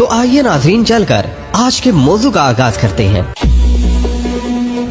तो आइए नाज़रीन चलकर आज के मौजू का आगाज करते हैं।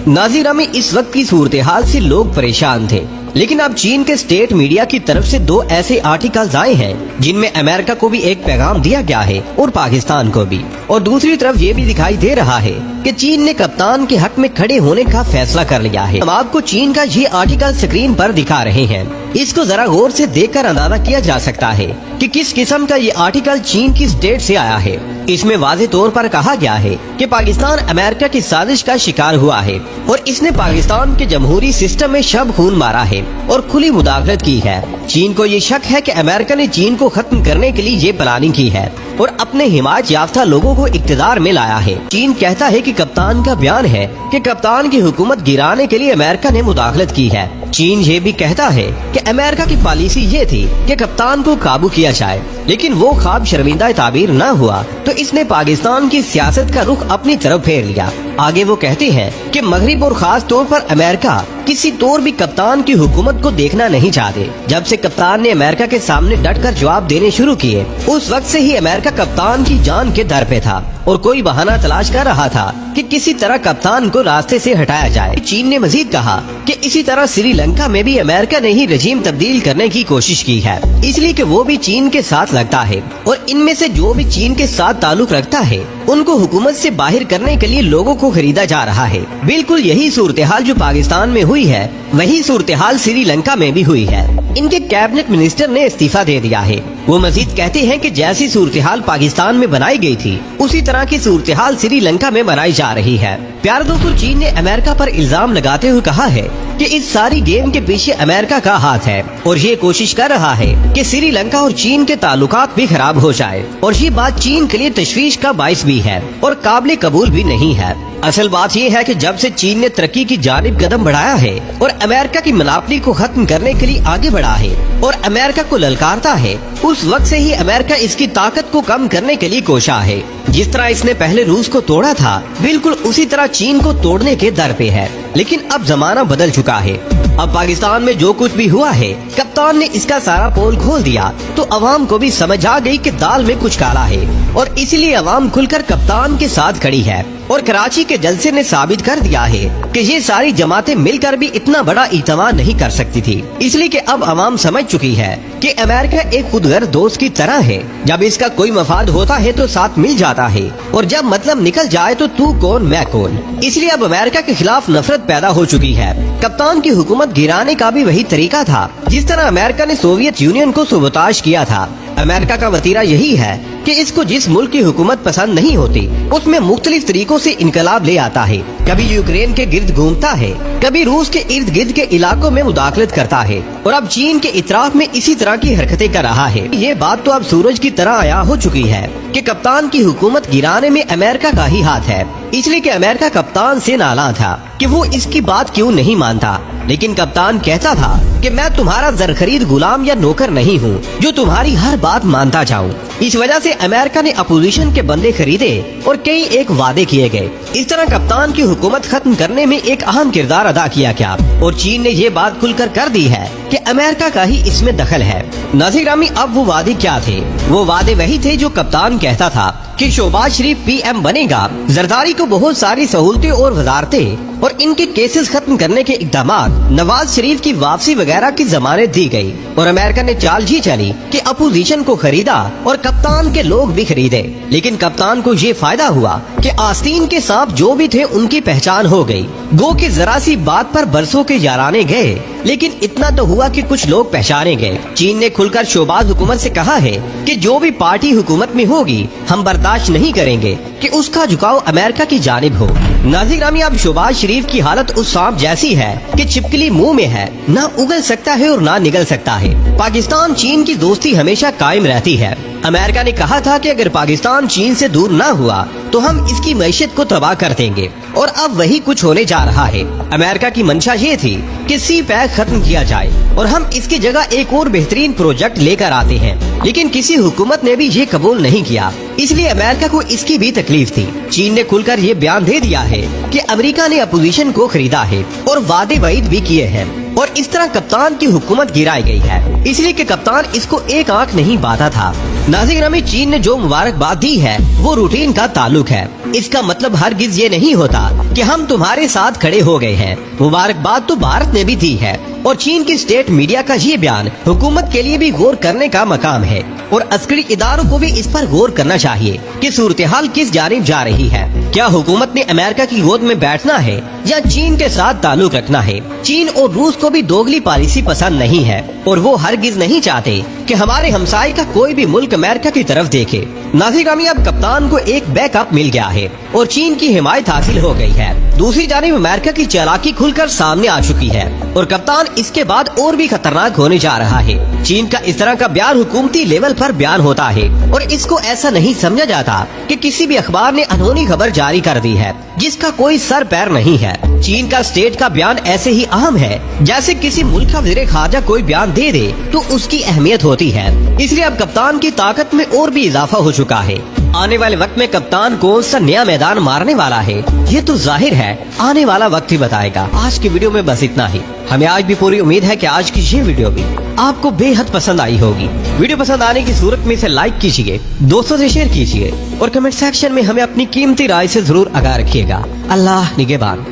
नाज़रीन, इस वक्त की सूरत हाल से लोग परेशान थे, लेकिन अब चीन के स्टेट मीडिया की तरफ से दो ऐसे आर्टिकल्स आए हैं जिनमें अमेरिका को भी एक पैगाम दिया गया है और पाकिस्तान को भी, और दूसरी तरफ ये भी दिखाई दे रहा है कि चीन ने कप्तान के हक में खड़े होने का फैसला कर लिया है। हम आपको चीन का ये आर्टिकल स्क्रीन पर दिखा रहे हैं। इसको जरा गौर से देखकर अंदाजा किया जा सकता है कि किस किस्म का ये आर्टिकल चीन की स्टेट से आया है। इसमें वाज़ेह तौर पर कहा गया है कि पाकिस्तान अमेरिका की साजिश का शिकार हुआ है और इसने पाकिस्तान के जमहूरी सिस्टम में शब खून मारा है और खुली मुदाखलत की है। चीन को ये शक है कि अमेरिका ने चीन को खत्म करने के लिए ये प्लानिंग की है और अपने हिमायत याफ्ता लोगों को इक्तदार में लाया है। चीन कहता है कि कप्तान का बयान है कि कप्तान की हुकूमत गिराने के लिए अमेरिका ने मुदाखलत की है। चीन ये भी कहता है कि अमेरिका की पॉलिसी ये थी कि कप्तान को काबू किया जाए, लेकिन वो ख्वाब शर्मिंदा ताबीर न हुआ तो इसने पाकिस्तान की सियासत का रुख अपनी तरफ फेर लिया। आगे वो कहते हैं कि मगरिब और खास तौर पर अमेरिका किसी तौर भी कप्तान की हुकूमत को देखना नहीं चाहते। जब से कप्तान ने अमेरिका के सामने डटकर जवाब देने शुरू किए, उस वक्त से ही अमेरिका कप्तान की जान के दर पे था और कोई बहाना तलाश कर रहा था कि किसी तरह कप्तान को रास्ते से हटाया जाए। चीन ने मजीद कहा कि इसी तरह श्रीलंका में भी अमेरिका ने ही रजीम तब्दील करने की कोशिश की है, इसलिए कि वो भी चीन के साथ लगता है और इनमें से जो भी चीन के साथ ताल्लुक रखता है उनको हुकूमत से बाहर करने के लिए लोगों को खरीदा जा रहा है। बिल्कुल यही सूरत हाल जो पाकिस्तान में हुई है, वही सूरत हाल श्रीलंका में भी हुई है। इनके कैबिनेट मिनिस्टर ने इस्तीफा दे दिया है। वो मजीद कहते हैं कि जैसी सूरत हाल पाकिस्तान में बनाई गई थी, उसी तरह की सूरत हाल श्रीलंका में बनाई जा रही है। प्यारे दोस्तों, चीन ने अमेरिका पर इल्जाम लगाते हुए कहा है कि इस सारी गेम के पीछे अमेरिका का हाथ है और ये कोशिश कर रहा है कि श्रीलंका और चीन के ताल्लुकात भी खराब हो जाए, और ये बात चीन के लिए तशवीश का बाइस भी है और काबिल कबूल भी नहीं है। असल बात ये है कि जब से चीन ने तरक्की की जानिब कदम बढ़ाया है और अमेरिका की मनापली को खत्म करने के लिए आगे बढ़ा है और अमेरिका को ललकारता है, उस वक्त से ही अमेरिका इसकी ताकत को कम करने के लिए कोशा है। जिस तरह इसने पहले रूस को तोड़ा था, बिल्कुल उसी तरह चीन को तोड़ने के दर पे है। लेकिन अब जमाना बदल चुका है। अब पाकिस्तान में जो कुछ भी हुआ है, कप्तान ने इसका सारा पोल खोल दिया तो अवाम को भी समझ आ गई कि दाल में कुछ काला है और इसलिए अवाम खुलकर कप्तान के साथ खड़ी है। और कराची के जलसे ने साबित कर दिया है कि ये सारी जमातें मिलकर भी इतना बड़ा इत्तेमाद नहीं कर सकती थी, इसलिए कि अब अवाम समझ चुकी है कि अमेरिका एक खुदगर्ज दोस्त की तरह है। जब इसका कोई मफाद होता है तो साथ मिल जाता है और जब मतलब निकल जाए तो तू कौन मैं कौन। इसलिए अब अमेरिका के खिलाफ नफरत पैदा हो चुकी है। कप्तान की हुकूमत गिराने का भी वही तरीका था जिस तरह अमेरिका ने सोवियत यूनियन को सबोताश किया था। अमेरिका का वतीरा यही है कि इसको जिस मुल्क की हुकूमत पसंद नहीं होती, उसमें मुख्तलिफ तरीकों से इनकलाब ले आता है। कभी यूक्रेन के गिर्द घूमता है, कभी रूस के इर्द गिर्द के इलाकों में मुदाखलत करता है और अब चीन के इतराफ में इसी तरह की हरकतें कर रहा है। ये बात तो अब सूरज की तरह आया हो चुकी है कि कप्तान की हुकूमत गिराने में अमेरिका का ही हाथ है, इसलिए कि अमेरिका कप्तान से नाला था कि वो इसकी बात क्यों नहीं मानता। लेकिन कप्तान कहता था कि मैं तुम्हारा जरखरीद गुलाम या नौकर नहीं हूँ जो तुम्हारी हर बात मानता जाऊँ। इस वजह से अमेरिका ने अपोजिशन के बंदे खरीदे और कई एक वादे किए गए। इस तरह कप्तान की हुकूमत खत्म करने में एक अहम किरदार अदा किया गया और चीन ने ये बात खुलकर कर दी है कि अमेरिका का ही इसमें दखल है। नाज़रीन, अब वो वादे क्या थे? वो वादे वही थे जो कप्तान कहता था कि शहबाज शरीफ पीएम बनेगा, जरदारी को बहुत सारी सहूलतें और वजारतें और इनके केसेस खत्म करने के इक़दामात, नवाज शरीफ की वापसी वगैरह की जमानत दी गई और अमेरिका ने चाल ही चली कि अपोजिशन को खरीदा और कप्तान के लोग भी खरीदे। लेकिन कप्तान को ये फायदा हुआ कि आस्तीन के सांप जो भी थे उनकी पहचान हो गई। गो की जरा सी बात पर बरसों के याराने गए, लेकिन इतना तो हुआ कि कुछ लोग पहचाने गए। चीन ने खुलकर शहबाज हुकूमत से कहा है कि जो भी पार्टी हुकूमत में होगी, हम बर्दाश्त नहीं करेंगे कि उसका झुकाव अमेरिका की जानिब हो। नाज़रीन, अब शहबाज शरीफ की हालत उस सांप जैसी है कि छिपकली मुंह में है, ना उगल सकता है और ना निगल सकता है। पाकिस्तान चीन की दोस्ती हमेशा कायम रहती है। अमेरिका ने कहा था कि अगर पाकिस्तान चीन से दूर ना हुआ तो हम इसकी मैशत को तबाह कर देंगे और अब वही कुछ होने जा रहा है। अमेरिका की मंशा ये थी कि सी पैक खत्म किया जाए और हम इसकी जगह एक और बेहतरीन प्रोजेक्ट लेकर आते हैं, लेकिन किसी हुकूमत ने भी ये कबूल नहीं किया, इसलिए अमेरिका को इसकी भी तकलीफ थी। चीन ने खुलकर ये बयान दे दिया है कि अमेरिका ने अपोजिशन को खरीदा है और वादे वईद भी किए हैं। और इस तरह कप्तान की हुकूमत गिराई गई है, इसलिए कि कप्तान इसको एक आंख नहीं बांधा था। नाज़रीन, चीन ने जो मुबारकबाद दी है वो रूटीन का ताल्लुक है। इसका मतलब हरगिज ये नहीं होता कि हम तुम्हारे साथ खड़े हो गए हैं। मुबारकबाद तो भारत ने भी दी है और चीन की स्टेट मीडिया का ये बयान हुकूमत के लिए भी गौर करने का मकाम है और अस्करी इदारों को भी इस पर गौर करना चाहिए कि सूरत हाल किस जानिब जा रही है। क्या हुकूमत ने अमेरिका की गोद में बैठना है या चीन के साथ ताल्लुक रखना है? चीन और रूस को भी दोगली पॉलिसी पसंद नहीं है और वो हरगिज नहीं चाहते कि हमारे हमसाये का कोई भी मुल्क अमेरिका की तरफ देखे। नाज़रीन, अब कप्तान को एक बैकअप मिल गया है और चीन की हिमायत हासिल हो गई है। दूसरी जानिब अमेरिका की चालाकी खुलकर सामने आ चुकी है और कप्तान इसके बाद और भी खतरनाक होने जा रहा है। चीन का इस तरह का बयान हुकूमती लेवल पर बयान होता है और इसको ऐसा नहीं समझा जाता कि किसी भी अखबार ने अनहोनी खबर जारी कर दी है जिसका कोई सर पैर नहीं है। चीन का स्टेट का बयान ऐसे ही अहम है जैसे किसी मुल्क का वज़ीर ख़ारजा कोई बयान दे दे तो उसकी अहमियत होती है। इसलिए अब कप्तान की ताकत में और भी इजाफा हो चुका है। आने वाले वक्त में कप्तान कौन सा नया मैदान मारने वाला है ये तो जाहिर है आने वाला वक्त ही बताएगा। आज की वीडियो में बस इतना ही। हमें आज भी पूरी उम्मीद है कि आज की ये वीडियो भी आपको बेहद पसंद आई होगी। वीडियो पसंद आने की सूरत में इसे लाइक कीजिए, दोस्तों से शेयर कीजिए और कमेंट सेक्शन में हमें अपनी कीमती राय से जरूर आगाह रखिएगा। अल्लाह निगहबान।